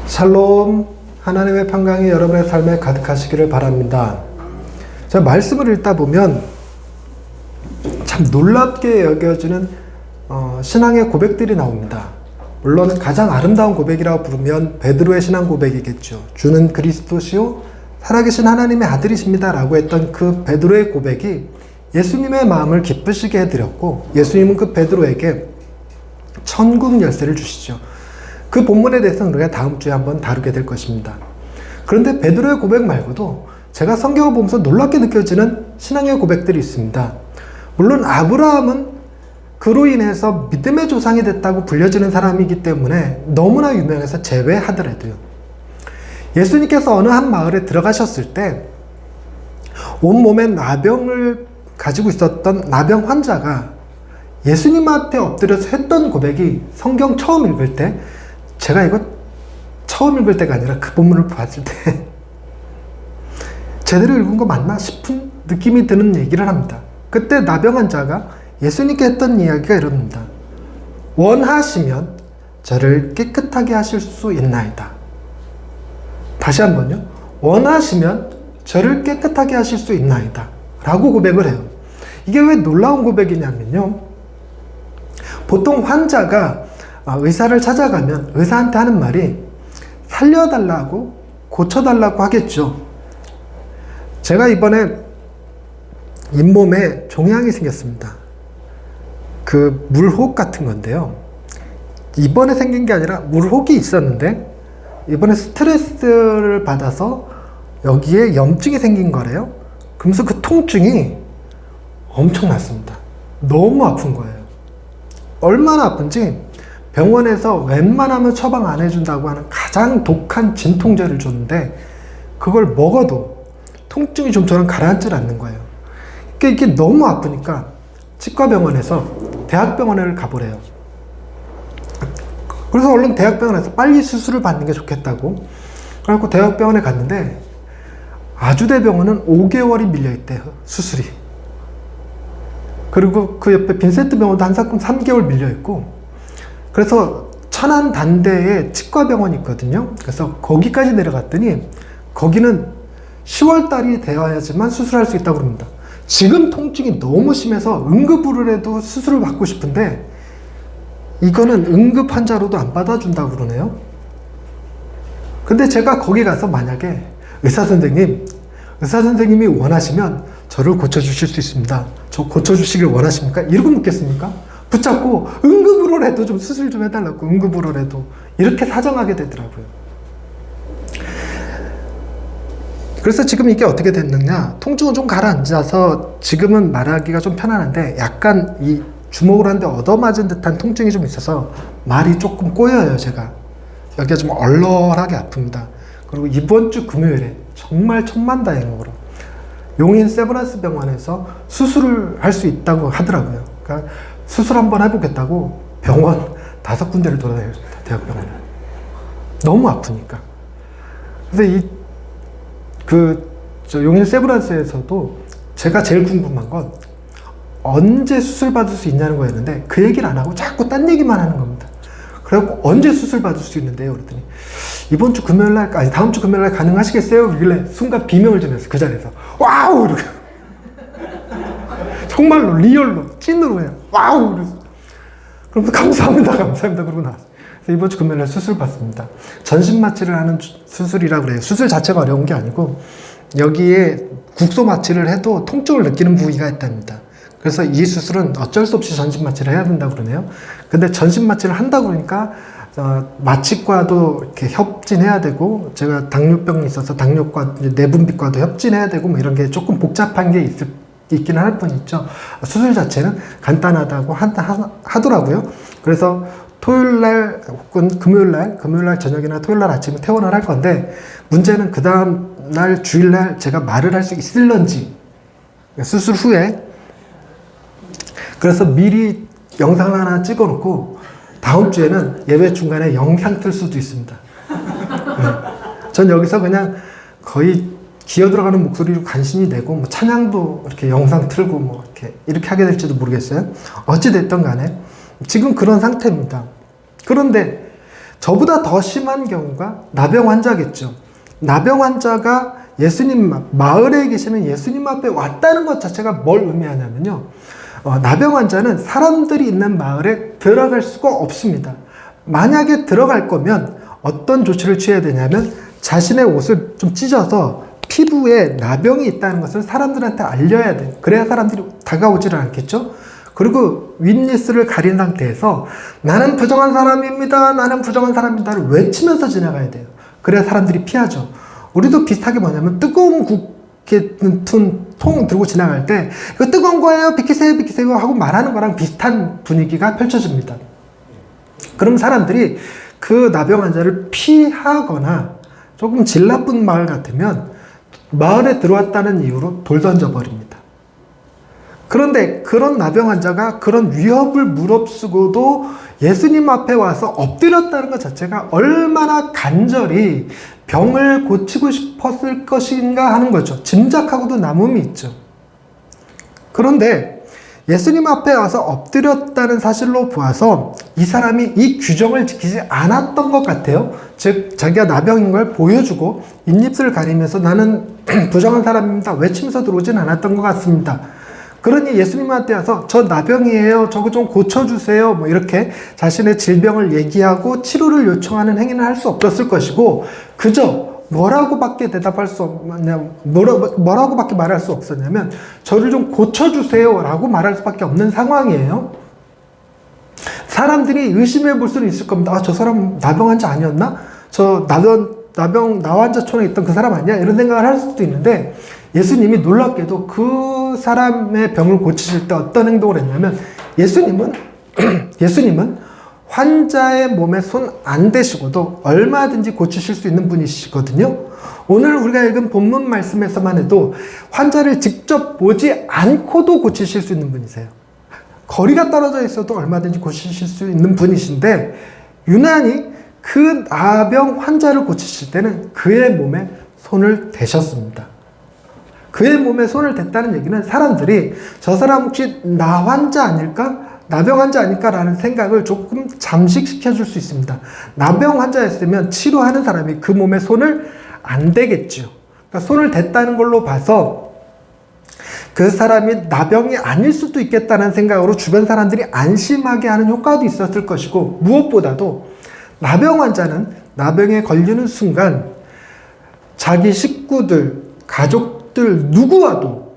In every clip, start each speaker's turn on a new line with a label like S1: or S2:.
S1: 샬롬, 하나님의 평강이 여러분의 삶에 가득하시기를 바랍니다. 제가 말씀을 읽다 보면 참 놀랍게 여겨지는 신앙의 고백들이 나옵니다. 물론 가장 아름다운 고백이라고 부르면 베드로의 신앙 고백이겠죠. 주는 그리스도시요 살아계신 하나님의 아들이십니다 라고 했던 그 베드로의 고백이 예수님의 마음을 기쁘시게 해드렸고, 예수님은 그 베드로에게 천국 열쇠를 주시죠. 그 본문에 대해서는 우리가 다음 주에 한번 다루게 될 것입니다. 그런데 베드로의 고백 말고도 제가 성경을 보면서 놀랍게 느껴지는 신앙의 고백들이 있습니다. 물론 아브라함은 그로 인해서 믿음의 조상이 됐다고 불려지는 사람이기 때문에 너무나 유명해서 제외하더라도요, 예수님께서 어느 한 마을에 들어가셨을 때 온몸에 나병을 가지고 있었던 나병 환자가 예수님 앞에 엎드려서 했던 고백이 성경 처음 읽을 때, 제가 이거 처음 읽을 때가 아니라 그 본문을 봤을 때 제대로 읽은 거 맞나 싶은 느낌이 드는 얘기를 합니다. 그때 나병 환자가 예수님께 했던 이야기가 이럽니다. 원하시면 저를 깨끗하게 하실 수 있나이다. 다시 한번요. 원하시면 저를 깨끗하게 하실 수 있나이다 라고 고백을 해요. 이게 왜 놀라운 고백이냐면요, 보통 환자가 의사를 찾아가면 의사한테 하는 말이 살려달라고, 고쳐달라고 하겠죠. 제가 이번에 잇몸에 종양이 생겼습니다. 그 물혹 같은 건데요, 이번에 생긴 게 아니라 물혹이 있었는데 이번에 스트레스를 받아서 여기에 염증이 생긴 거래요. 그러면서 그 통증이 엄청났습니다. 너무 아픈 거예요. 얼마나 아픈지 병원에서 웬만하면 처방 안 해준다고 하는 가장 독한 진통제를 줬는데 그걸 먹어도 통증이 좀 저는 가라앉질 않는 거예요. 그러니까 이게 너무 아프니까 치과병원에서 대학병원을 가보래요. 그래서 얼른 대학병원에서 빨리 수술을 받는 게 좋겠다고 그래갖고 대학병원에 갔는데 아주대병원은 5개월이 밀려있대요, 수술이. 그리고 그 옆에 빈센트 병원도 한사건 3개월 밀려있고, 그래서 천안 단대에 치과병원이 있거든요. 그래서 거기까지 내려갔더니 거기는 10월달이 되어야지만 수술할 수 있다고 합니다. 지금 통증이 너무 심해서 응급으로 해도 수술을 받고 싶은데 이거는 응급 환자로도 안 받아준다고 그러네요. 근데 제가 거기 가서 만약에 의사 선생님이 원하시면 저를 고쳐주실 수 있습니다. 저 고쳐주시길 원하십니까? 이러고 묻겠습니까? 붙잡고 응급으로라도 좀 수술 좀 해달라고, 응급으로라도. 이렇게 사정하게 되더라고요. 그래서 지금 이게 어떻게 됐느냐, 통증은 좀 가라앉아서 지금은 말하기가 좀 편안한데 약간 이 주먹으로 한 대 얻어맞은 듯한 통증이 좀 있어서 말이 조금 꼬여요. 제가 여기가 좀 얼얼하게 아픕니다. 그리고 이번 주 금요일에 정말 천만다행으로 용인 세브란스 병원에서 수술을 할 수 있다고 하더라고요. 그러니까 수술 한번 해보겠다고 병원 5군데를 돌아다녔습니다. 대학병원을. 너무 아프니까. 근데 용인 세브란스에서도 제가 제일 궁금한 건 언제 수술 받을 수 있냐는 거였는데 그 얘기를 안 하고 자꾸 딴 얘기만 하는 겁니다. 그래갖고 언제 수술 받을 수 있는데요? 그랬더니 이번 주 금요일날, 아니 다음 주 금요일날 가능하시겠어요? 그러길래 순간 비명을 지냈어요. 그 자리에서 와우! 이렇게 정말로 리얼로 찐으로 그냥 와우! 그래서 그러면서 감사합니다 그러고 나왔어요. 그래서 이번 주 금요일날 수술 받습니다. 전신 마취를 하는 수술이라고 그래요. 수술 자체가 어려운 게 아니고 여기에 국소 마취를 해도 통증을 느끼는 부위가 있답니다. 그래서 이 수술은 어쩔 수 없이 전신 마취를 해야 된다고 그러네요. 근데 전신 마취를 한다고 그러니까 마취과도 이렇게 협진해야 되고, 제가 당뇨병이 있어서 당뇨과, 내분비과도 협진해야 되고 뭐 이런 게 조금 복잡한 게 있긴 할 뿐이죠. 수술 자체는 간단하다고 하더라고요. 그래서 토요일날 혹은 금요일날 저녁이나 토요일날 아침에 퇴원을 할 건데, 문제는 그 다음날 주일날 제가 말을 할 수 있을런지, 수술 후에. 그래서 미리 영상을 하나 찍어 놓고 다음 주에는 예배 중간에 영상 틀 수도 있습니다. 네. 전 여기서 그냥 거의 기어 들어가는 목소리로 간신히 내고 뭐 찬양도 이렇게 영상 틀고 뭐 이렇게 하게 될지도 모르겠어요. 어찌 됐든 간에 지금 그런 상태입니다. 그런데 저보다 더 심한 경우가 나병 환자겠죠. 나병 환자가 예수님 마을에 계시는 예수님 앞에 왔다는 것 자체가 뭘 의미하냐면요. 나병 환자는 사람들이 있는 마을에 들어갈 수가 없습니다. 만약에 들어갈 거면 어떤 조치를 취해야 되냐면 자신의 옷을 좀 찢어서 피부에 나병이 있다는 것을 사람들한테 알려야 돼요. 그래야 사람들이 다가오지를 않겠죠. 그리고 윗니스를 가린 상태에서 나는 부정한 사람입니다. 나는 부정한 사람입니다를 외치면서 지나가야 돼요. 그래야 사람들이 피하죠. 우리도 비슷하게 뭐냐면 뜨거운 국 통 들고 지나갈 때 이거 뜨거운 거예요. 비키세요. 비키세요. 하고 말하는 거랑 비슷한 분위기가 펼쳐집니다. 그럼 사람들이 그 나병 환자를 피하거나 조금 질 나쁜 마을 같으면 마을에 들어왔다는 이유로 돌 던져버립니다. 그런데 그런 나병 환자가 그런 위협을 무릅쓰고도 예수님 앞에 와서 엎드렸다는 것 자체가 얼마나 간절히 병을 고치고 싶었을 것인가 하는 거죠. 짐작하고도 남음이 있죠. 그런데 예수님 앞에 와서 엎드렸다는 사실로 보아서 이 사람이 이 규정을 지키지 않았던 것 같아요. 즉 자기가 나병인 걸 보여주고 잇입술을 가리면서 나는 부정한 사람입니다 외치면서 들어오진 않았던 것 같습니다. 그러니 예수님한테 와서 저 나병이에요. 저거 좀 고쳐주세요. 뭐 이렇게 자신의 질병을 얘기하고 치료를 요청하는 행위는 할 수 없었을 것이고 그저 뭐라고밖에 대답할 수 없냐, 뭐라고밖에 말할 수 없었냐면 저를 좀 고쳐주세요 라고 말할 수밖에 없는 상황이에요. 사람들이 의심해 볼 수는 있을 겁니다. 아, 저 사람 나병 환자 아니었나? 저 나환자촌에 있던 그 사람 아니야? 이런 생각을 할 수도 있는데 예수님이 놀랍게도 그 사람의 병을 고치실 때 어떤 행동을 했냐면 예수님은 환자의 몸에 손 안 대시고도 얼마든지 고치실 수 있는 분이시거든요. 오늘 우리가 읽은 본문 말씀에서만 해도 환자를 직접 보지 않고도 고치실 수 있는 분이세요. 거리가 떨어져 있어도 얼마든지 고치실 수 있는 분이신데 유난히 그 나병 환자를 고치실 때는 그의 몸에 손을 대셨습니다. 그의 몸에 손을 댔다는 얘기는 사람들이 저 사람 혹시 나 환자 아닐까? 나병 환자 아닐까? 라는 생각을 조금 잠식시켜 줄 수 있습니다. 나병 환자였으면 치료하는 사람이 그 몸에 손을 안 대겠죠. 그러니까 손을 댔다는 걸로 봐서 그 사람이 나병이 아닐 수도 있겠다는 생각으로 주변 사람들이 안심하게 하는 효과도 있었을 것이고 무엇보다도 나병 환자는 나병에 걸리는 순간 자기 식구들, 가족들 누구와도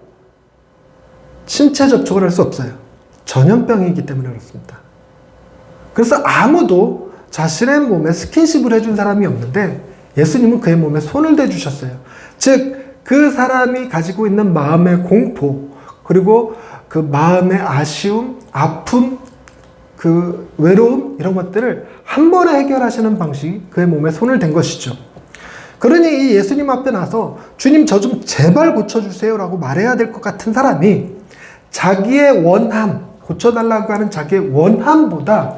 S1: 신체 접촉을 할 수 없어요. 전염병이기 때문에 그렇습니다. 그래서 아무도 자신의 몸에 스킨십을 해준 사람이 없는데 예수님은 그의 몸에 손을 대주셨어요. 즉 그 사람이 가지고 있는 마음의 공포 그리고 그 마음의 아쉬움, 아픔, 그 외로움 이런 것들을 한 번에 해결하시는 방식이 그의 몸에 손을 댄 것이죠. 그러니 이 예수님 앞에 나서 주님 저 좀 제발 고쳐주세요 라고 말해야 될 것 같은 사람이 자기의 원함, 고쳐달라고 하는 자기의 원함보다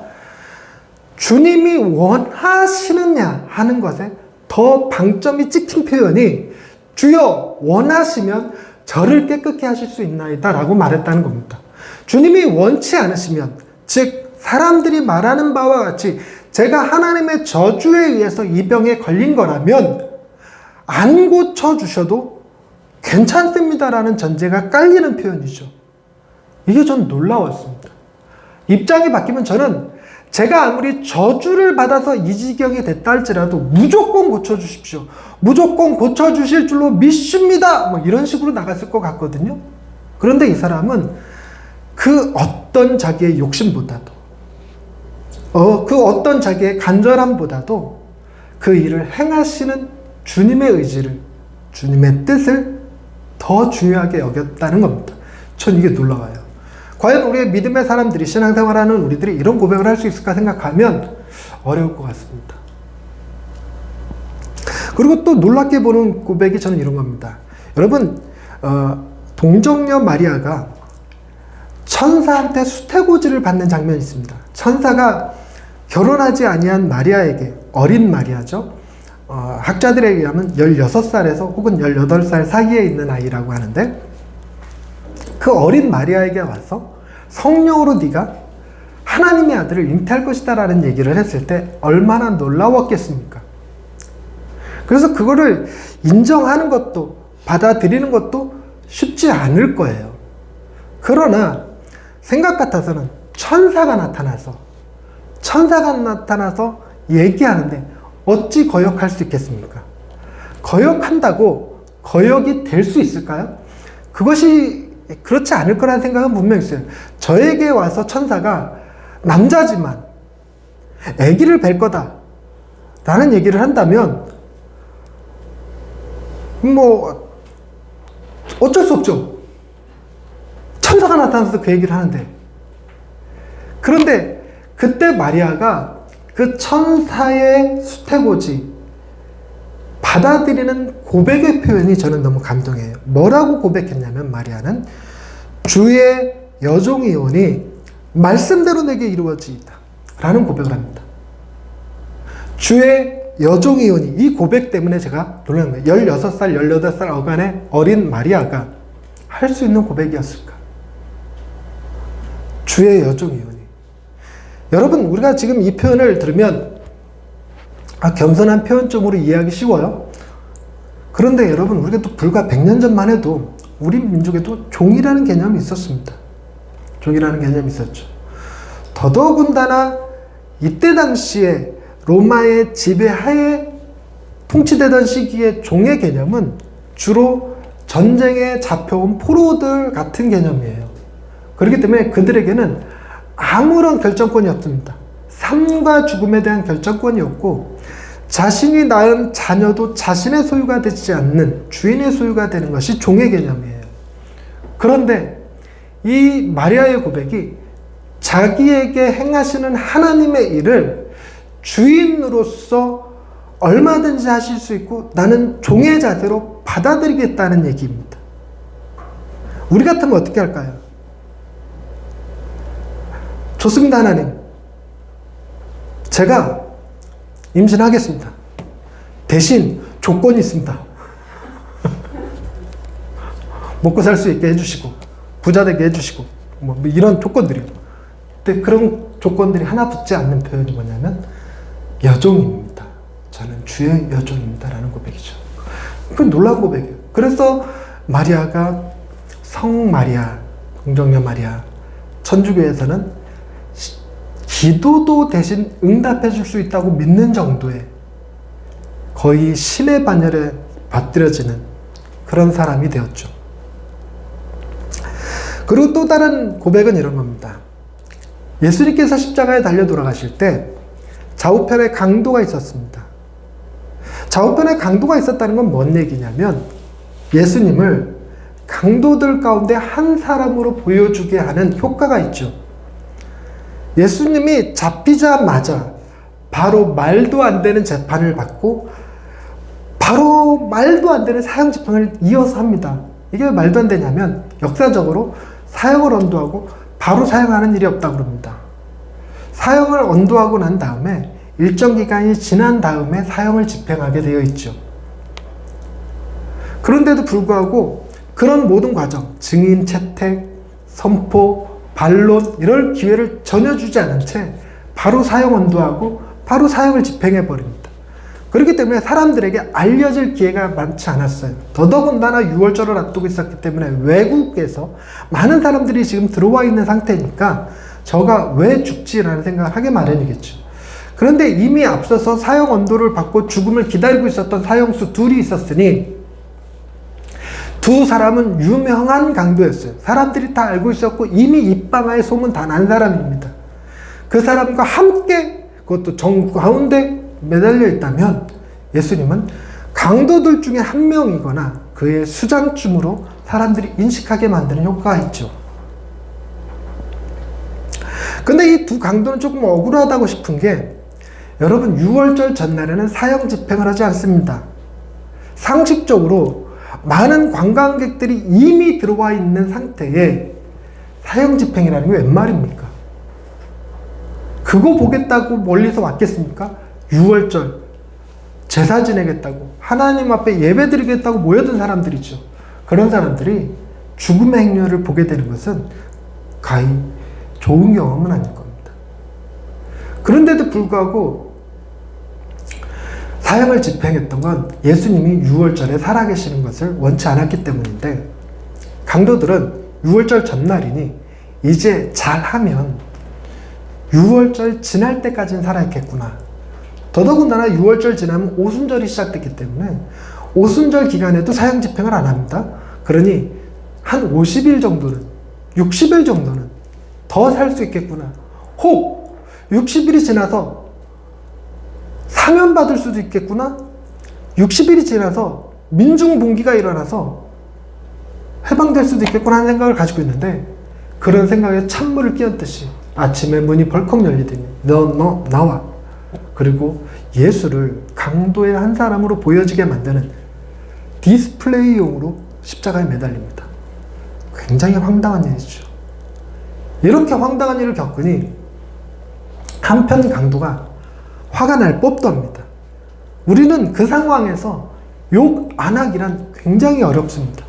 S1: 주님이 원하시느냐 하는 것에 더 방점이 찍힌 표현이 주여 원하시면 저를 깨끗게 하실 수 있나이다 라고 말했다는 겁니다. 주님이 원치 않으시면 즉 사람들이 말하는 바와 같이 제가 하나님의 저주에 의해서 이 병에 걸린 거라면 안 고쳐주셔도 괜찮습니다라는 전제가 깔리는 표현이죠. 이게 전 놀라웠습니다. 입장이 바뀌면 저는 제가 아무리 저주를 받아서 이 지경이 됐다 할지라도 무조건 고쳐주십시오. 무조건 고쳐주실 줄로 믿습니다. 뭐 이런 식으로 나갔을 것 같거든요. 그런데 이 사람은 그 어떤 자기의 욕심보다도 그 어떤 자기의 간절함보다도 그 일을 행하시는 주님의 의지를, 주님의 뜻을 더 중요하게 여겼다는 겁니다. 전 이게 놀라워요. 과연 우리의 믿음의 사람들이, 신앙생활하는 우리들이 이런 고백을 할 수 있을까 생각하면 어려울 것 같습니다. 그리고 또 놀랍게 보는 고백이 저는 이런 겁니다. 여러분, 동정녀 마리아가 천사한테 수태고지를 받는 장면이 있습니다. 천사가 결혼하지 아니한 마리아에게, 어린 마리아죠. 학자들에 의하면 16살에서 혹은 18살 사이에 있는 아이라고 하는데 그 어린 마리아에게 와서 성령으로 네가 하나님의 아들을 잉태할 것이다 라는 얘기를 했을 때 얼마나 놀라웠겠습니까? 그래서 그거를 인정하는 것도 받아들이는 것도 쉽지 않을 거예요. 그러나 생각 같아서는 천사가 나타나서 얘기하는데 어찌 거역할 수 있겠습니까? 거역한다고 거역이 될 수 있을까요? 그것이 그렇지 않을 거라는 생각은 분명히 있어요. 저에게 와서 천사가 남자지만 아기를 뵐 거다 라는 얘기를 한다면 뭐 어쩔 수 없죠. 천사가 나타나서 그 얘기를 하는데, 그런데 그때 마리아가 그 천사의 수태고지 받아들이는 고백의 표현이 저는 너무 감동해요. 뭐라고 고백했냐면, 마리아는 주의 여종이오니 말씀대로 내게 이루어지이다 라는 고백을 합니다. 주의 여종이오니, 이 고백 때문에 제가 놀란 거예요. 16살, 18살 어간의 어린 마리아가 할 수 있는 고백이었을까? 주의 여종이오니. 여러분, 우리가 지금 이 표현을 들으면 겸손한 표현점으로 이해하기 쉬워요. 그런데 여러분, 우리가 또 불과 100년 전만 해도 우리 민족에도 종이라는 개념이 있었습니다. 종이라는 개념이 있었죠. 더더군다나 이때 당시에 로마의 지배하에 통치되던 시기에 종의 개념은 주로 전쟁에 잡혀온 포로들 같은 개념이에요. 그렇기 때문에 그들에게는 아무런 결정권이 없습니다. 삶과 죽음에 대한 결정권이 없고, 자신이 낳은 자녀도 자신의 소유가 되지 않는 주인의 소유가 되는 것이 종의 개념이에요. 그런데 이 마리아의 고백이 자기에게 행하시는 하나님의 일을 주인으로서 얼마든지 하실 수 있고 나는 종의 자세로 받아들이겠다는 얘기입니다. 우리 같으면 어떻게 할까요? 좋습니다, 하나님. 제가 임신하겠습니다. 대신 조건이 있습니다. 먹고 살 수 있게 해주시고, 부자 되게 해주시고, 뭐 이런 조건들이요. 근데 그런 조건들이 하나 붙지 않는 표현이 뭐냐면, 여종입니다. 저는 주의 여종입니다. 라는 고백이죠. 그건 놀라운 고백이에요. 그래서 마리아가 성 마리아, 공정녀 마리아, 천주교에서는 기도도 대신 응답해 줄 수 있다고 믿는 정도의 거의 신의 반열에 받들여지는 그런 사람이 되었죠. 그리고 또 다른 고백은 이런 겁니다. 예수님께서 십자가에 달려 돌아가실 때 좌우편에 강도가 있었습니다. 좌우편에 강도가 있었다는 건 뭔 얘기냐면, 예수님을 강도들 가운데 한 사람으로 보여주게 하는 효과가 있죠. 예수님이 잡히자마자 바로 말도 안 되는 재판을 받고 바로 말도 안 되는 사형 집행을 이어서 합니다. 이게 왜 말도 안 되냐면, 역사적으로 사형을 언도하고 바로 사형하는 일이 없다고 그럽니다. 사형을 언도하고 난 다음에 일정 기간이 지난 다음에 사형을 집행하게 되어 있죠. 그런데도 불구하고 그런 모든 과정, 증인 채택, 선포, 반론, 이럴 기회를 전혀 주지 않은 채 바로 사형 언도하고 바로 사형을 집행해 버립니다. 그렇기 때문에 사람들에게 알려질 기회가 많지 않았어요. 더더군다나 6월절을 앞두고 있었기 때문에 외국에서 많은 사람들이 지금 들어와 있는 상태니까 저가 왜 죽지라는 생각을 하게 마련이겠죠. 그런데 이미 앞서서 사형 언도를 받고 죽음을 기다리고 있었던 사형수 둘이 있었으니, 두 사람은 유명한 강도였어요. 사람들이 다 알고 있었고 이미 입방아에 소문 다 난 사람입니다. 그 사람과 함께, 그것도 정 가운데 매달려 있다면 예수님은 강도들 중에 한 명이거나 그의 수장쯤으로 사람들이 인식하게 만드는 효과가 있죠. 근데 이 두 강도는 조금 억울하다고 싶은 게, 여러분 6월절 전날에는 사형 집행을 하지 않습니다. 상식적으로 많은 관광객들이 이미 들어와 있는 상태에 사형 집행이라는 게 웬 말입니까? 그거 보겠다고 멀리서 왔겠습니까? 6월절 제사 지내겠다고, 하나님 앞에 예배 드리겠다고 모여든 사람들이죠. 그런 사람들이 죽음의 행렬을 보게 되는 것은 가히 좋은 경험은 아닐 겁니다. 그런데도 불구하고 사형을 집행했던 건 예수님이 유월절에 살아계시는 것을 원치 않았기 때문인데, 강도들은 유월절 전날이니 이제 잘하면 유월절 지날 때까지는 살아있겠구나. 더더군다나 유월절 지나면 오순절이 시작됐기 때문에 오순절 기간에도 사형 집행을 안 합니다. 그러니 한 50일 정도는, 60일 정도는 더 살 수 있겠구나. 혹 60일이 지나서 사면받을 수도 있겠구나. 60일이 지나서 민중분기가 일어나서 해방될 수도 있겠구나 하는 생각을 가지고 있는데, 그런 생각에 찬물을 끼얹듯이 아침에 문이 벌컥 열리더니 너 나와. 그리고 예수를 강도의 한 사람으로 보여지게 만드는 디스플레이용으로 십자가에 매달립니다. 굉장히 황당한 일이죠. 이렇게 황당한 일을 겪으니 한편 강도가 화가 날 법도 합니다. 우리는 그 상황에서 욕 안 하기란 굉장히 어렵습니다.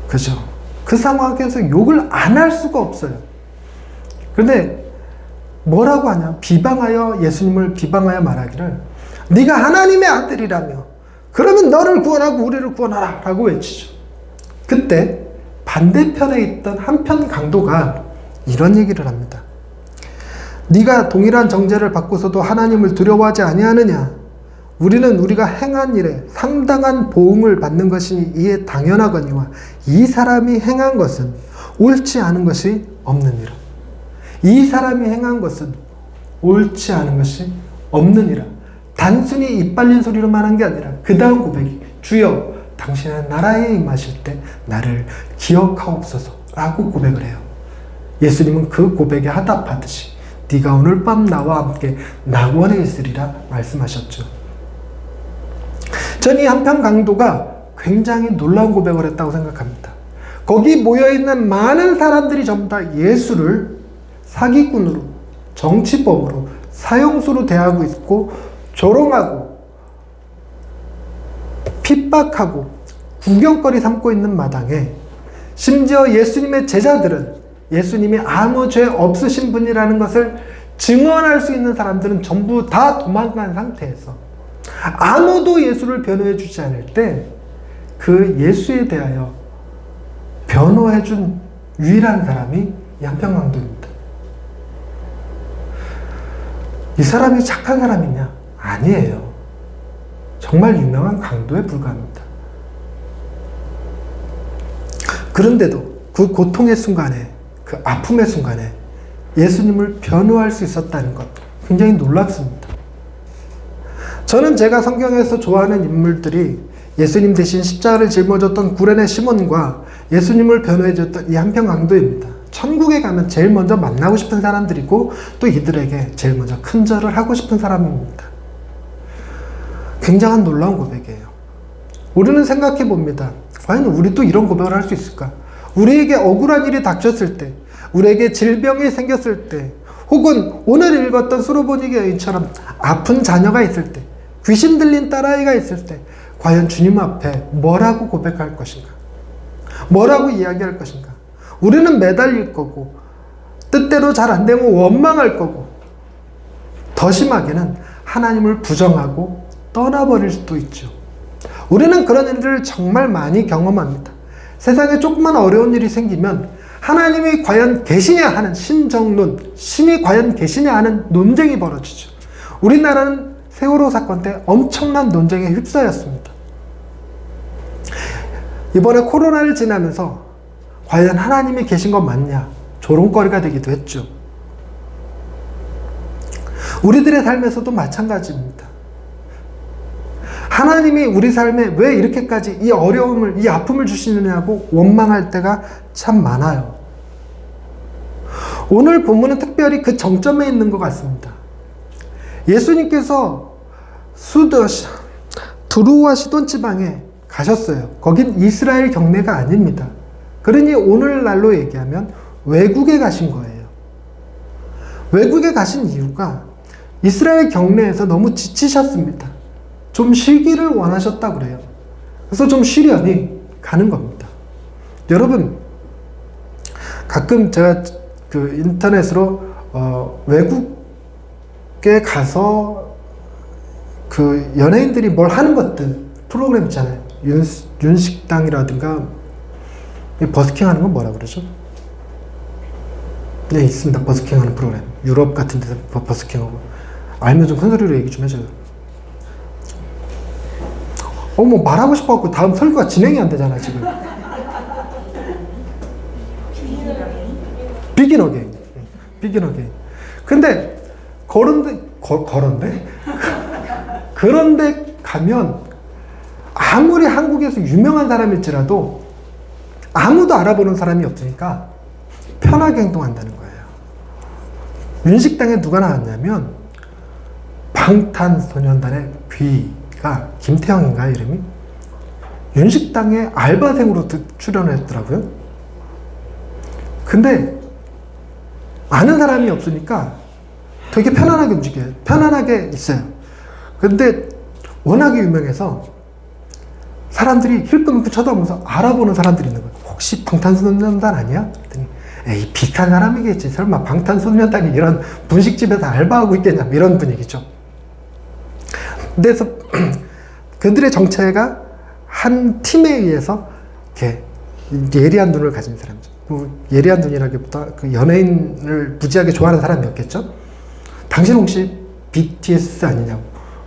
S1: 그죠? 그 상황에서 욕을 안 할 수가 없어요. 그런데 뭐라고 하냐? 비방하여, 예수님을 비방하여 말하기를 네가 하나님의 아들이라며 그러면 너를 구원하고 우리를 구원하라 라고 외치죠. 그때 반대편에 있던 한편 강도가 이런 얘기를 합니다. 네가 동일한 정죄를 받고서도 하나님을 두려워하지 아니하느냐? 우리는 우리가 행한 일에 상당한 보응을 받는 것이 이에 당연하거니와 이 사람이 행한 것은 옳지 않은 것이 없느니라. 이 사람이 행한 것은 옳지 않은 것이 없느니라. 단순히 입 발린 소리로만 한 게 아니라 그 다음 고백이 주여 당신의 나라에 임하실 때 나를 기억하옵소서 라고 고백을 해요. 예수님은 그 고백에 화답하듯이 네가 오늘 밤 나와 함께 낙원에 있으리라 말씀하셨죠. 전 이 한편 강도가 굉장히 놀라운 고백을 했다고 생각합니다. 거기 모여있는 많은 사람들이 전부 다 예수를 사기꾼으로, 정치범으로, 사형수로 대하고 있고 조롱하고 핍박하고 구경거리 삼고 있는 마당에 심지어 예수님의 제자들은 예수님이 아무 죄 없으신 분이라는 것을 증언할 수 있는 사람들은 전부 다 도망간 상태에서 아무도 예수를 변호해 주지 않을 때 그 예수에 대하여 변호해 준 유일한 사람이 이 한편 강도입니다. 이 사람이 착한 사람이냐? 아니에요. 정말 유명한 강도에 불과합니다. 그런데도 그 고통의 순간에, 그 아픔의 순간에 예수님을 변호할 수 있었다는 것, 굉장히 놀랍습니다. 저는 제가 성경에서 좋아하는 인물들이 예수님 대신 십자가를 짊어졌던 구레네 시몬과 예수님을 변호해줬던 이 한편 강도입니다. 천국에 가면 제일 먼저 만나고 싶은 사람들이고 또 이들에게 제일 먼저 큰절을 하고 싶은 사람입니다. 굉장한 놀라운 고백이에요. 우리는 생각해 봅니다. 과연 우리도 이런 고백을 할 수 있을까? 우리에게 억울한 일이 닥쳤을 때, 우리에게 질병이 생겼을 때, 혹은 오늘 읽었던 수로보니게 여인처럼 아픈 자녀가 있을 때, 귀신 들린 딸아이가 있을 때 과연 주님 앞에 뭐라고 고백할 것인가? 뭐라고 이야기할 것인가? 우리는 매달릴 거고 뜻대로 잘 안 되면 원망할 거고 더 심하게는 하나님을 부정하고 떠나버릴 수도 있죠. 우리는 그런 일들을 정말 많이 경험합니다. 세상에 조금만 어려운 일이 생기면 하나님이 과연 계시냐 하는 신정론, 신이 과연 계시냐 하는 논쟁이 벌어지죠. 우리나라는 세월호 사건 때 엄청난 논쟁에 휩싸였습니다. 이번에 코로나를 지나면서 과연 하나님이 계신 것 맞냐? 조롱거리가 되기도 했죠. 우리들의 삶에서도 마찬가지입니다. 하나님이 우리 삶에 왜 이렇게까지 이 어려움을, 이 아픔을 주시느냐고 원망할 때가 참 많아요. 오늘 본문은 특별히 그 정점에 있는 것 같습니다. 예수님께서 두루와 시돈 지방에 가셨어요. 거긴 이스라엘 경내가 아닙니다. 그러니 오늘날로 얘기하면 외국에 가신 거예요. 외국에 가신 이유가 이스라엘 경내에서 너무 지치셨습니다. 좀 쉬기를 원하셨다고 그래요. 그래서 좀 쉬려니 가는 겁니다. 여러분, 가끔 제가 그 인터넷으로 외국 가서 그 연예인들이 뭘 하는 것들 프로그램 있잖아요. 윤식당이라든가 버스킹 하는 건 뭐라 그러죠? 네, 있습니다. 버스킹 하는 프로그램. 유럽 같은 데서 버스킹하고. 알면 좀 큰 소리로 얘기 좀 해줘요. 뭐 말하고 싶어갖고 다음 설교가 진행이 안 되잖아, 지금. 비긴 어게인. 비긴 어게인. 근데, 그런데 가면, 아무리 한국에서 유명한 사람일지라도, 아무도 알아보는 사람이 없으니까, 편하게 행동한다는 거예요. 윤식당에 누가 나왔냐면, 방탄소년단의 귀가, 김태형인가 이름이? 윤식당에 알바생으로 출연을 했더라고요. 근데 아는 사람이 없으니까 되게 편안하게 움직여요. 편안하게 있어요. 근데 워낙에 유명해서 사람들이 힐끔힐끔 쳐다보면서 알아보는 사람들이 있는 거예요. 혹시 방탄소년단 아니야? 그랬더니 에이, 비슷한 사람이겠지. 설마 방탄소년단이 이런 분식집에서 알바하고 있겠냐? 이런 분위기죠. 그래서 그들의 정체가 한 팀에 의해서 이렇게 예리한 눈을 가진 사람이죠. 예리한 눈이라기보다 그 연예인을 무지하게 좋아하는 사람이었겠죠. 당신 혹시 BTS 아니냐고.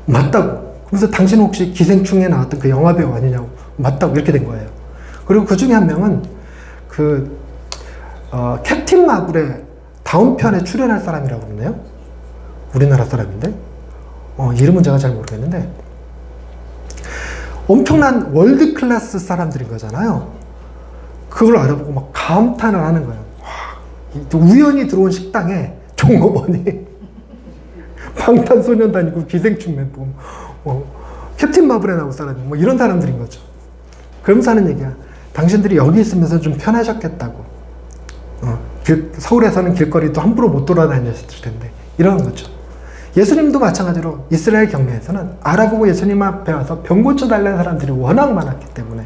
S1: 맞다고. 그래서 당신 혹시 기생충에 나왔던 그 영화배우 아니냐고. 맞다고. 이렇게 된 거예요. 그리고 그 중에 한 명은 캡틴 마블의 다음 편에 출연할 사람이라고 그러네요. 우리나라 사람인데. 이름은 제가 잘 모르겠는데. 엄청난 월드 클래스 사람들인 거잖아요. 그걸 알아보고 막 감탄을 하는 거예요. 와, 우연히 들어온 식당에 종업원이 방탄소년단이고 기생충 멤버, 캡틴 마블에 나올 사람이 뭐 이런 사람들인 거죠. 그러면서 하는 얘기야. 당신들이 여기 있으면서 좀 편하셨겠다고. 서울에서는 길거리도 함부로 못 돌아다녔을 텐데. 이런 거죠. 예수님도 마찬가지로 이스라엘 경내에서는 알아보고 예수님 앞에 와서 병 고쳐달라는 사람들이 워낙 많았기 때문에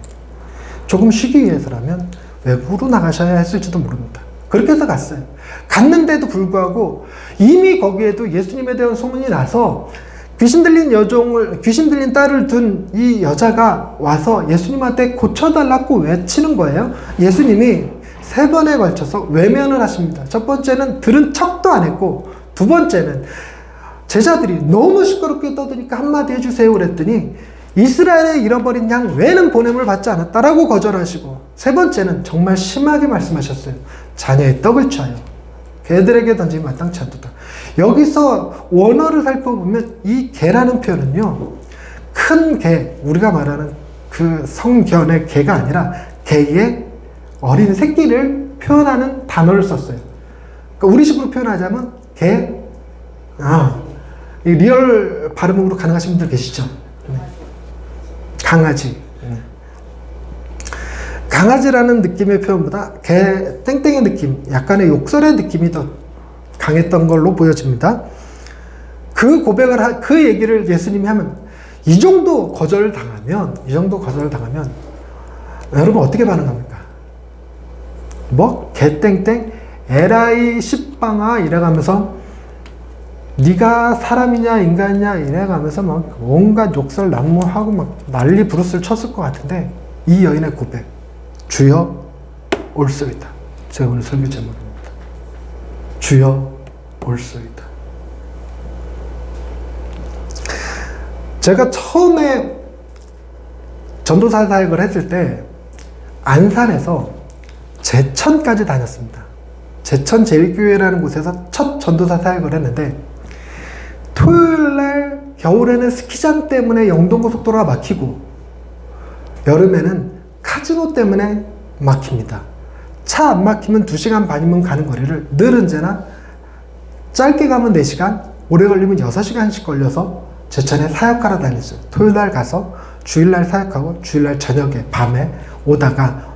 S1: 조금 쉬기 위해서라면 외부로 나가셔야 했을지도 모릅니다. 그렇게 해서 갔어요. 갔는데도 불구하고 이미 거기에도 예수님에 대한 소문이 나서 귀신 들린 딸을 둔 이 여자가 와서 예수님한테 고쳐달라고 외치는 거예요. 예수님이 3번에 걸쳐서 외면을 하십니다. 첫 번째는 들은 척도 안 했고, 두 번째는 제자들이 너무 시끄럽게 떠드니까 한마디 해주세요 그랬더니 이스라엘에 잃어버린 양 외에는 보냄을 받지 않았다라고 거절하시고, 세 번째는 정말 심하게 말씀하셨어요. 자녀의 떡을 취하여 개들에게 던지면 마땅치 않도다. 여기서 원어를 살펴보면 이 개라는 표현은요, 큰 개, 우리가 말하는 그 성견의 개가 아니라 개의 어린 새끼를 표현하는 단어를 썼어요. 그러니까 우리식으로 표현하자면 개, 이 리얼 발음으로 가능하신 분들 계시죠? 네. 강아지. 강아지라는 느낌의 표현보다 개 땡땡의 느낌, 약간의 욕설의 느낌이 더 강했던 걸로 보여집니다. 그 고백을, 그 얘기를 예수님이 하면, 이 정도 거절을 당하면, 여러분 어떻게 반응합니까? 뭐? 개 땡땡? 에라이 십방아? 이래가면서 네가 사람이냐 인간이냐 이래가면서 막 온갖 욕설 난무하고 막 난리 부르스를 쳤을 것 같은데, 이 여인의 고백, 주여 올소이다. 제가 오늘 설교 제목입니다. 주여 올소이다. 제가 처음에 전도사 사역을 했을 때 안산에서 제천까지 다녔습니다. 제천 제일교회라는 곳에서 첫 전도사 사역을 했는데, 토요일날 겨울에는 스키장 때문에 영동고속도로가 막히고 여름에는 카지노 때문에 막힙니다. 차 안 막히면 2시간 반이면 가는 거리를 늘 언제나 짧게 가면 4시간, 오래 걸리면 6시간씩 걸려서 제천에 사역하러 다녔어요. 토요일날 가서 주일날 사역하고 주일날 저녁에 밤에 오다가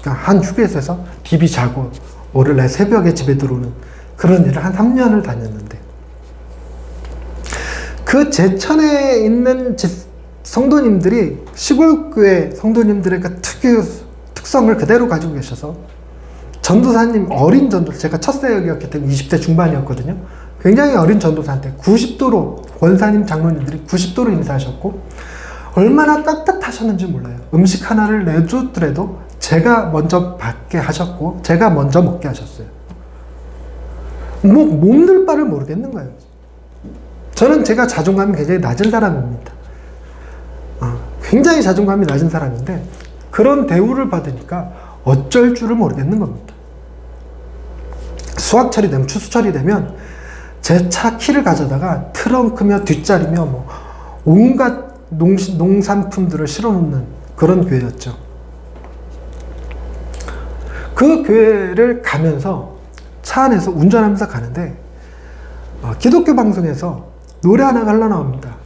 S1: 한 휴게소에서 디비 자고 월요일날 새벽에 집에 들어오는 그런 일을 한 3년을 다녔는데, 그 제천에 있는 성도님들이 시골교회 성도님들의 그 특성을 그대로 가지고 계셔서 전도사님, 어린 전도사, 제가 첫 사역이었기 때문에 20대 중반이었거든요. 굉장히 어린 전도사한테 90도로 권사님 장로님들이 90도로 인사하셨고 얼마나 따뜻하셨는지 몰라요. 음식 하나를 내주더라도 제가 먼저 받게 하셨고 제가 먼저 먹게 하셨어요. 몸둘 바를 모르겠는 거예요. 저는 제가 자존감이 굉장히 낮은 사람입니다. 굉장히 자존감이 낮은 사람인데 그런 대우를 받으니까 어쩔 줄을 모르겠는 겁니다. 수학철이 되면 추수철이 되면 제 차 키를 가져다가 트렁크며 뒷자리며 뭐 온갖 농산품들을 실어놓는 그런 교회였죠. 그 교회를 가면서 차 안에서 운전하면서 가는데 기독교 방송에서 노래 하나가 흘러나옵니다.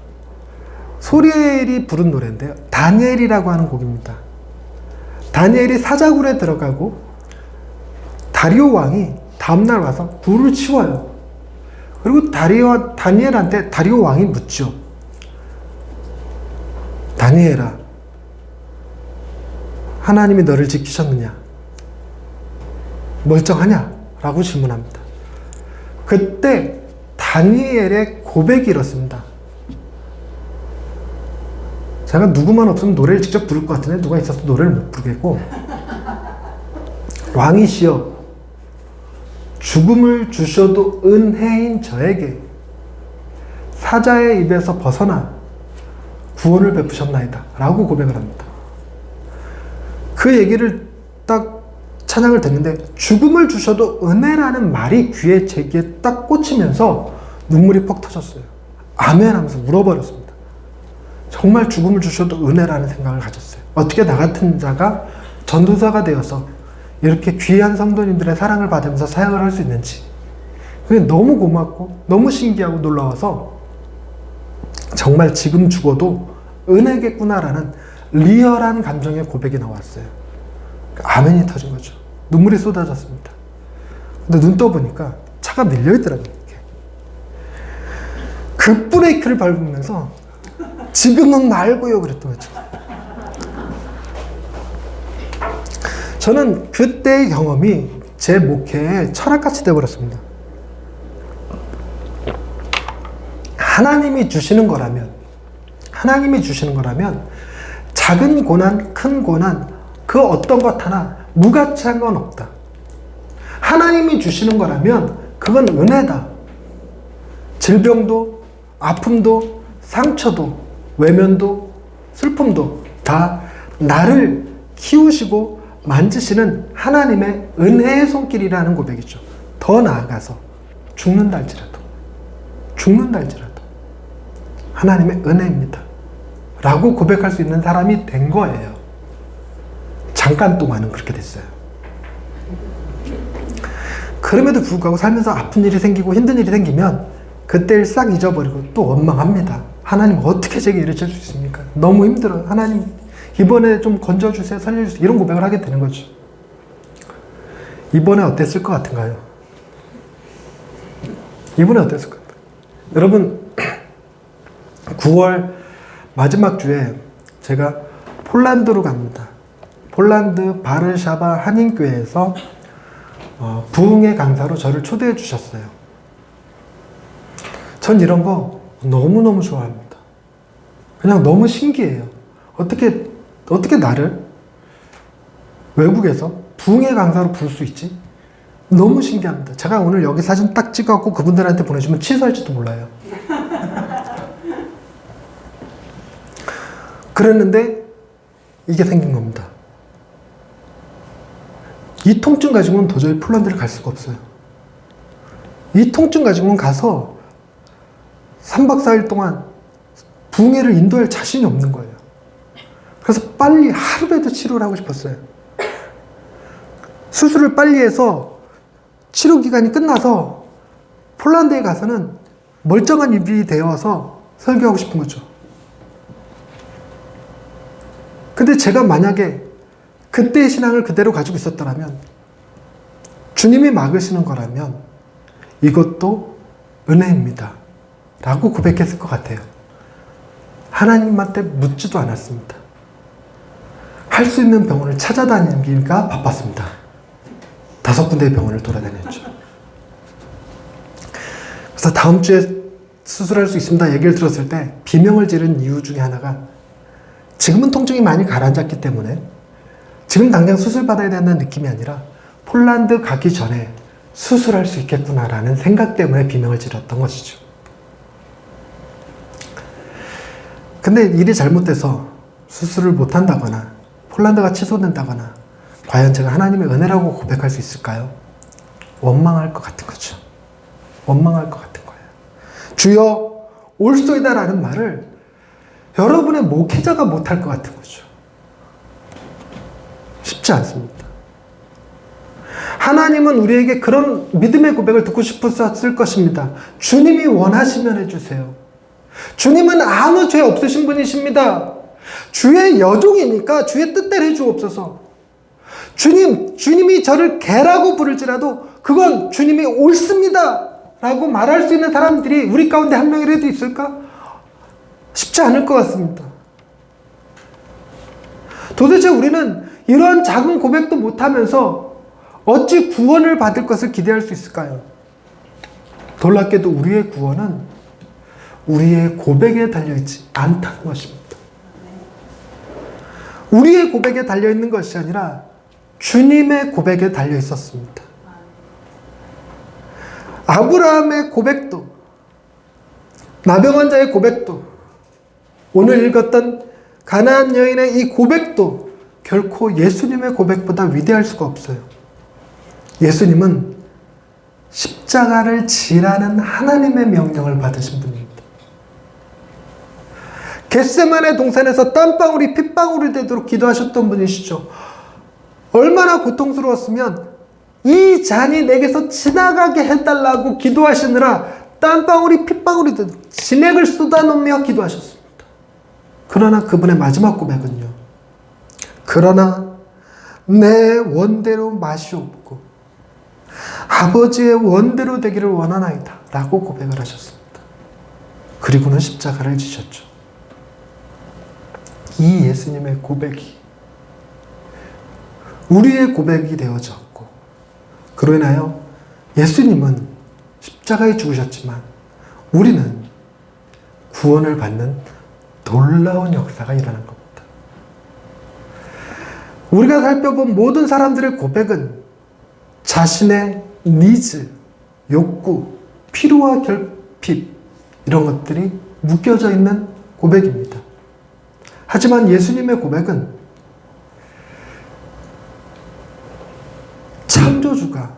S1: 소리엘이 부른 노래인데요. 다니엘이라고 하는 곡입니다. 다니엘이 사자굴에 들어가고 다리오 왕이 다음날 와서 굴을 치워요. 그리고 다니엘한테 다리오 왕이 묻죠. 다니엘아, 하나님이 너를 지키셨느냐? 멀쩡하냐? 라고 질문합니다. 그때 다니엘의 고백이 이렇습니다. 제가 누구만 없으면 노래를 직접 부를 것 같은데 누가 있어서 노래를 못 부르겠고 왕이시여 죽음을 주셔도 은혜인 저에게 사자의 입에서 벗어나 구원을 베푸셨나이다 라고 고백을 합니다. 그 얘기를 딱 찬양을 듣는데 죽음을 주셔도 은혜라는 말이 제 귀에 딱 꽂히면서 눈물이 퍽 터졌어요. 아멘 하면서 울어버렸습니다. 정말 죽음을 주셔도 은혜라는 생각을 가졌어요. 어떻게 나 같은 자가 전도사가 되어서 이렇게 귀한 성도님들의 사랑을 받으면서 사역을 할 수 있는지 그게 너무 고맙고 너무 신기하고 놀라워서 정말 지금 죽어도 은혜겠구나라는 리얼한 감정의 고백이 나왔어요. 아멘이 터진 거죠. 눈물이 쏟아졌습니다. 근데 눈 떠보니까 차가 밀려있더라고요. 이렇게. 급브레이크를 밟으면서 지금은 말고요 그랬던 거죠. 저는 그때의 경험이 제 목회의 철학같이 되어버렸습니다. 하나님이 주시는 거라면 작은 고난, 큰 고난 그 어떤 것 하나 무가치한 건 없다. 하나님이 주시는 거라면 그건 은혜다. 질병도 아픔도 상처도 외면도 슬픔도 다 나를 키우시고 만지시는 하나님의 은혜의 손길이라는 고백이죠. 더 나아가서 죽는다 할지라도 하나님의 은혜입니다 라고 고백할 수 있는 사람이 된 거예요. 잠깐 동안은 그렇게 됐어요. 그럼에도 불구하고 살면서 아픈 일이 생기고 힘든 일이 생기면 그때를 싹 잊어버리고 또 원망합니다. 하나님 어떻게 제게 이러실 수 있습니까? 너무 힘들어요. 하나님 이번에 좀 건져주세요. 살려주세요. 이런 고백을 하게 되는 거죠. 이번에 어땠을 것 같은가요? 이번에 어땠을 것 같아요? 여러분 9월 마지막 주에 제가 폴란드로 갑니다. 폴란드 바르샤바 한인교회에서 부흥의 강사로 저를 초대해 주셨어요. 전 이런 거 너무너무 좋아합니다. 그냥 너무 신기해요. 어떻게 나를 외국에서 부흥의 강사로 부를 수 있지? 너무 신기합니다. 제가 오늘 여기 사진 딱 찍어갖고 그분들한테 보내주면 취소할지도 몰라요. 그랬는데 이게 생긴 겁니다. 이 통증 가지고는 도저히 폴란드를 갈 수가 없어요. 이 통증 가지고는 가서 3박 4일 동안 부흥회를 인도할 자신이 없는 거예요. 그래서 빨리 하루라도 치료를 하고 싶었어요. 수술을 빨리 해서 치료 기간이 끝나서 폴란드에 가서는 멀쩡한 입이 되어서 설교하고 싶은 거죠. 근데 제가 만약에 그때의 신앙을 그대로 가지고 있었더라면, 주님이 막으시는 거라면 이것도 은혜입니다 라고 고백했을 것 같아요. 하나님한테 묻지도 않았습니다. 할 수 있는 병원을 찾아다니기가 바빴습니다. 5군데의 병원을 돌아다녔죠. 그래서 다음 주에 수술할 수 있습니다 얘기를 들었을 때 비명을 지른 이유 중에 하나가 지금은 통증이 많이 가라앉았기 때문에 지금 당장 수술 받아야 된다는 느낌이 아니라 폴란드 가기 전에 수술할 수 있겠구나라는 생각 때문에 비명을 질렀던 것이죠. 근데 일이 잘못돼서 수술을 못한다거나 폴란드가 취소된다거나 과연 제가 하나님의 은혜라고 고백할 수 있을까요? 원망할 것 같은 거죠. 원망할 것 같은 거예요. 주여 올소이다 라는 말을 여러분의 목회자가 못할 것 같은 거죠. 쉽지 않습니다. 하나님은 우리에게 그런 믿음의 고백을 듣고 싶으셨을 것입니다. 주님이 원하시면 해주세요. 주님은 아무 죄 없으신 분이십니다. 주의 여종이니까 주의 뜻대로 해주옵소서. 주님이 저를 개라고 부를지라도 그건 주님이 옳습니다 라고 말할 수 있는 사람들이 우리 가운데 한 명이라도 있을까? 쉽지 않을 것 같습니다. 도대체 우리는 이런 작은 고백도 못하면서 어찌 구원을 받을 것을 기대할 수 있을까요? 놀랍게도 우리의 구원은 우리의 고백에 달려있지 않다는 것입니다. 우리의 고백에 달려있는 것이 아니라 주님의 고백에 달려있었습니다. 아브라함의 고백도, 나병 환자의 고백도, 오늘 읽었던 가나안 여인의 이 고백도 결코 예수님의 고백보다 위대할 수가 없어요. 예수님은 십자가를 지라는 하나님의 명령을 받으신 분입니다. 겟세마네 동산에서 땀방울이 핏방울이 되도록 기도하셨던 분이시죠. 얼마나 고통스러웠으면 이 잔이 내게서 지나가게 해달라고 기도하시느라 땀방울이 핏방울이 되도록 진액을 쏟아놓으며 기도하셨습니다. 그러나 그분의 마지막 고백은요. 그러나 내 원대로 마시옵고 아버지의 원대로 되기를 원하나이다 라고 고백을 하셨습니다. 그리고는 십자가를 지셨죠. 이 예수님의 고백이 우리의 고백이 되어졌고 그로 인하여 예수님은 십자가에 죽으셨지만 우리는 구원을 받는 놀라운 역사가 일어난 겁니다. 우리가 살펴본 모든 사람들의 고백은 자신의 니즈, 욕구, 필요와 결핍 이런 것들이 묶여져 있는 고백입니다. 하지만 예수님의 고백은 창조주가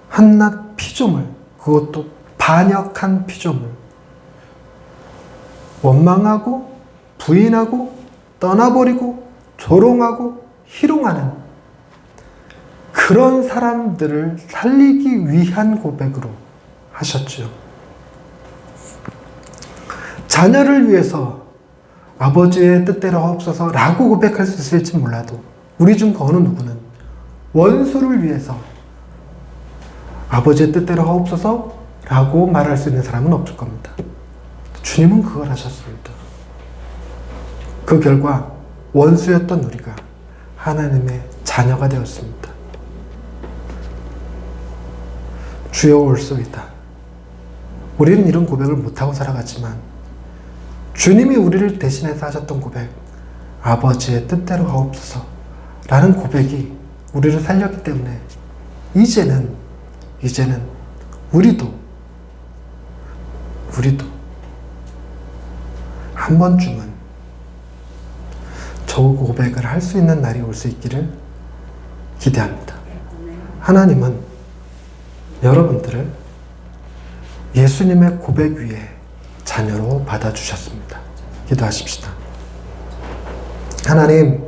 S1: 한낱 피조물, 그것도 반역한 피조물, 원망하고 부인하고 떠나버리고 조롱하고 희롱하는 그런 사람들을 살리기 위한 고백으로 하셨죠. 자녀를 위해서 아버지의 뜻대로 하옵소서 라고 고백할 수 있을지 몰라도 우리 중 어느 누구는 원수를 위해서 아버지의 뜻대로 하옵소서 라고 말할 수 있는 사람은 없을 겁니다. 주님은 그걸 하셨습니다. 그 결과 원수였던 우리가 하나님의 자녀가 되었습니다. 주여 올소이다. 우리는 이런 고백을 못하고 살아갔지만 주님이 우리를 대신해서 하셨던 고백, 아버지의 뜻대로 하옵소서 라는 고백이 우리를 살렸기 때문에 이제는 우리도 한 번쯤은 저 고백을 할 수 있는 날이 올 수 있기를 기대합니다. 하나님은 여러분들을 예수님의 고백 위에 자녀로 받아주셨습니다. 기도하십시다. 하나님,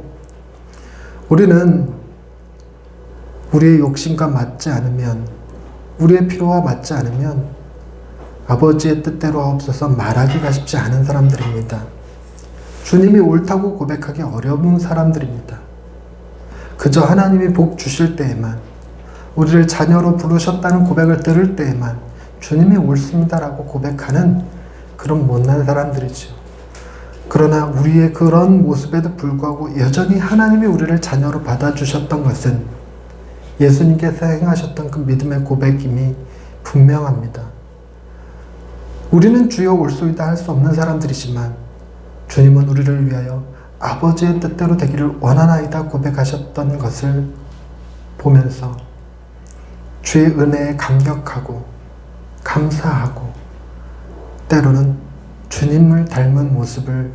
S1: 우리는 우리의 욕심과 맞지 않으면, 우리의 필요와 맞지 않으면 아버지의 뜻대로 하옵소서 말하기가 쉽지 않은 사람들입니다. 주님이 옳다고 고백하기 어려운 사람들입니다. 그저 하나님이 복 주실 때에만, 우리를 자녀로 부르셨다는 고백을 들을 때에만 주님이 옳습니다라고 고백하는 그런 못난 사람들이죠. 그러나 우리의 그런 모습에도 불구하고 여전히 하나님이 우리를 자녀로 받아주셨던 것은 예수님께서 행하셨던 그 믿음의 고백임이 분명합니다. 우리는 주여 올소이다 할 수 없는 사람들이지만 주님은 우리를 위하여 아버지의 뜻대로 되기를 원하나이다 고백하셨던 것을 보면서 주의 은혜에 감격하고 감사하고 때로는 주님을 닮은 모습을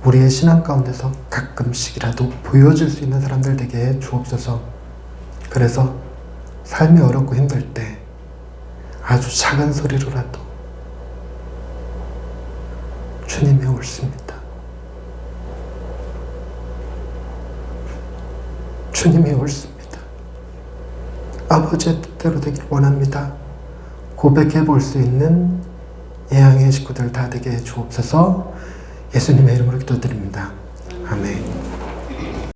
S1: 우리의 신앙 가운데서 가끔씩이라도 보여줄 수 있는 사람들 되게 해 주옵소서. 그래서 삶이 어렵고 힘들 때 아주 작은 소리로라도 주님이 옳습니다. 주님이 옳습니다. 아버지의 뜻대로 되길 원합니다. 고백해 볼 수 있는 예양의 식구들 다 되게 해 주옵소서. 예수님의 이름으로 기도드립니다. 아멘.